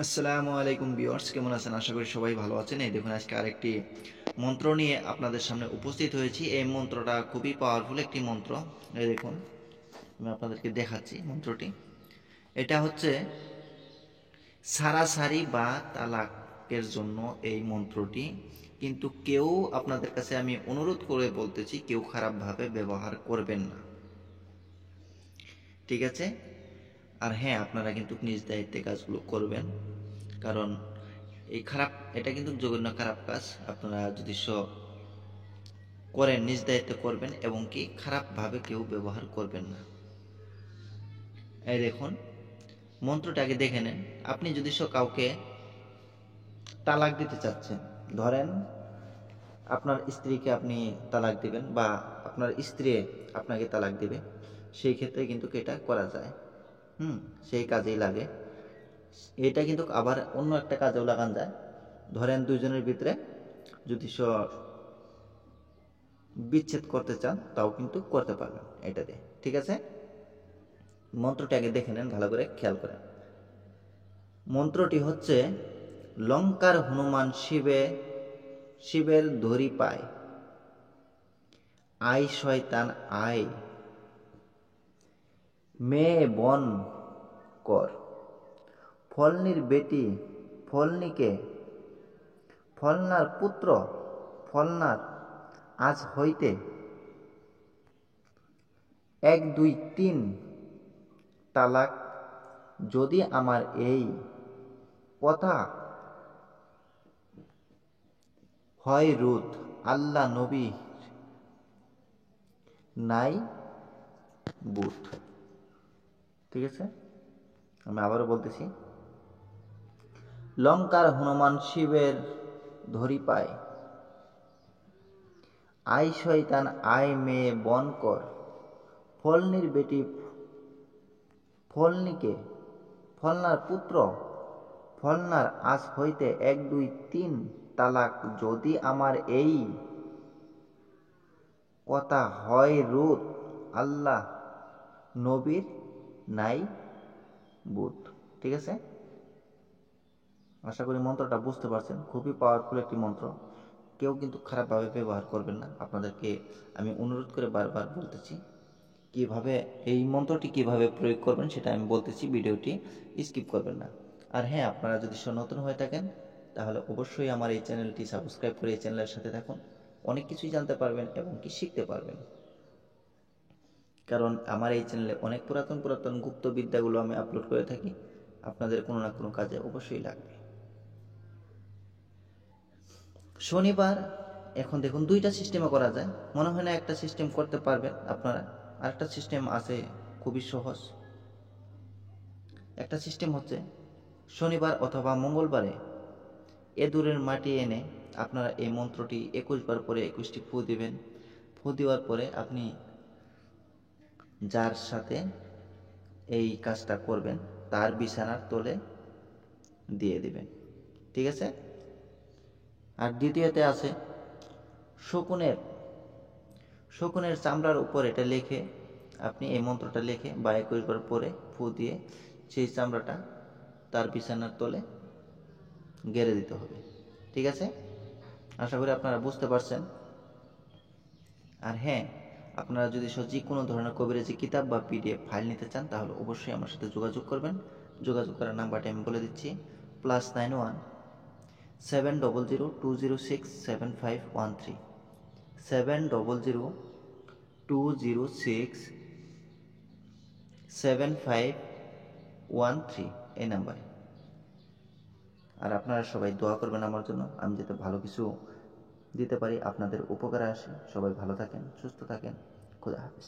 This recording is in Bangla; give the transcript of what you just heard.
আসসালামু আলাইকুম ভিউয়ার্স, কেমন আছেন? আশা করি সবাই ভালো আছেন। এই দেখুন, আজকে আরেকটি মন্ত্র নিয়ে আপনাদের সামনে উপস্থিত হয়েছি। এই মন্ত্রটা খুবই পাওয়ারফুল একটি মন্ত্র। এই দেখুন, আমি আপনাদেরকে দেখাচ্ছি মন্ত্রটি। এটা হচ্ছে সারাসারি বা তালাকের জন্য এই মন্ত্রটি। কিন্তু কেউ, আপনাদের কাছে আমি অনুরোধ করে বলতেছি, কেউ খারাপভাবে ব্যবহার করবেন না, ঠিক আছে? আর হ্যাঁ, আপনারা কিন্তু নিজ দায়িত্বে কাজগুলো করবেন, কারণ এটা কিন্তু জঘন্য খারাপ কাজ। আপনারা যদি করেন, নিজ দায়িত্বে করবেন এবং কি খারাপভাবে কেউ ব্যবহার করবেন না। এই দেখুন, মন্ত্রটা আগে দেখে নেন। আপনি যদি কাউকে তালাক দিতে চাচ্ছেন, ধরেন আপনার স্ত্রীকে আপনি তালাক দিবেন বা আপনার স্ত্রী আপনাকে তালাক দিবে, সেই ক্ষেত্রে কিন্তু এটা করা যায়। সেই কাজেই লাগে। এটা কিন্তু আবার অন্য একটা কাজেও লাগান যায়। ধরেন দুইজনের ভিতরে যদি বিচ্ছেদ করতে চান, তাও কিন্তু করতে পারবেন এটা দিয়ে, ঠিক আছে? মন্ত্রটি আগে দেখে নেন, ভালো করে খেয়াল করেন। মন্ত্রটি হচ্ছে, লঙ্কার হনুমান শিবের ধরি পায়, আয় শয়তান আয়, মেয়ে বন কর, ফলনির বেটি ফলনিকে, ফলনার পুত্র ফলনার আজ হইতে, 1 2 3 তালাক যদি আমার এই কথা হয় রোধ, আল্লাহ নবী নাই বুথ। ঠিক আছে, আমি আবারও বলতেছি। লঙ্কার হনুমান শিবের ধরি পায়, আই শয়তান আয় মেয়ে বন কর, ফলনির বেটি ফলনিকে, ফলনার পুত্র ফলনার আজ হইতে 1 2 3 তালাক যদি আমার এই কথা হয় রোধ, আল্লাহ নবীর নাই বুথ। ঠিক আছে, আশা করি মন্ত্রটা বুঝতে পারছেন। খুবই পাওয়ারফুল একটি মন্ত্র। কেউ কিন্তু খারাপভাবে ব্যবহার করবেন না। আপনাদেরকে আমি অনুরোধ করে বারবার বলতেছি, কিভাবে এই মন্ত্রটি কিভাবে প্রয়োগ করবেন সেটা আমি বলতেছি, ভিডিওটি স্কিপ করবেন না। আর হ্যাঁ, আপনারা যদি নতুন হয়ে থাকেন, তাহলে অবশ্যই আমার এই চ্যানেলটি সাবস্ক্রাইব করে এই চ্যানেলের সাথে থাকুন। অনেক কিছুই জানতে পারবেন এবং কি শিখতে পারবেন, কারণ আমার এই চ্যানেলে অনেক পুরাতন পুরাতন গুপ্ত বিদ্যাগুলো আমি আপলোড করে থাকি। আপনাদের কোনো না কোনো কাজে অবশ্যই লাগবে। শনিবার, এখন দেখুন, 2টা সিস্টেমে করা যায়। মনে হয় না একটা সিস্টেম করতে পারবেন আপনারা। আরেকটা সিস্টেম আছে, খুবই সহজ। একটা সিস্টেম হচ্ছে, শনিবার অথবা মঙ্গলবারে এঁদুরের মাটি এনে আপনারা এই মন্ত্রটি 21 বার পরে 21টি ফু দিবেন। ফু দেওয়ার পরে আপনি যার সাথে এই কাজটা করবেন তার বিছানার তলে দিয়ে দিবেন, ঠিক আছে? আর দ্বিতীয়তে আছে, শকুনের শকুনের চামড়ার উপর এটা লিখে, আপনি এই মন্ত্রটা লিখে বা 21 বার পরে ফু দিয়ে সেই চামড়াটা তার বিছানার তলে গেড়ে দিতে হবে, ঠিক আছে? আশা করি আপনারা বুঝতে পারছেন। আর হ্যাঁ, আপনারা যদি যে কোনো ধরনের কবিরাজি কিতাব বা পিডিএফ ফাইল নিতে চান, তাহলে অবশ্যই আমার সাথে যোগাযোগ করবেন। যোগাযোগ করার নাম্বারটি আমি বলে দিচ্ছি, +91 700 206 7513, 700 206 7513, এই নাম্বারে। আর আপনারা সবাই দোয়া করবেন আমার জন্য, আমি যাতে ভালো কিছু দিতে পারি, আপনাদের উপকারে আসে। সবাই ভালো থাকেন, সুস্থ থাকেন। খুদা হাফেজ।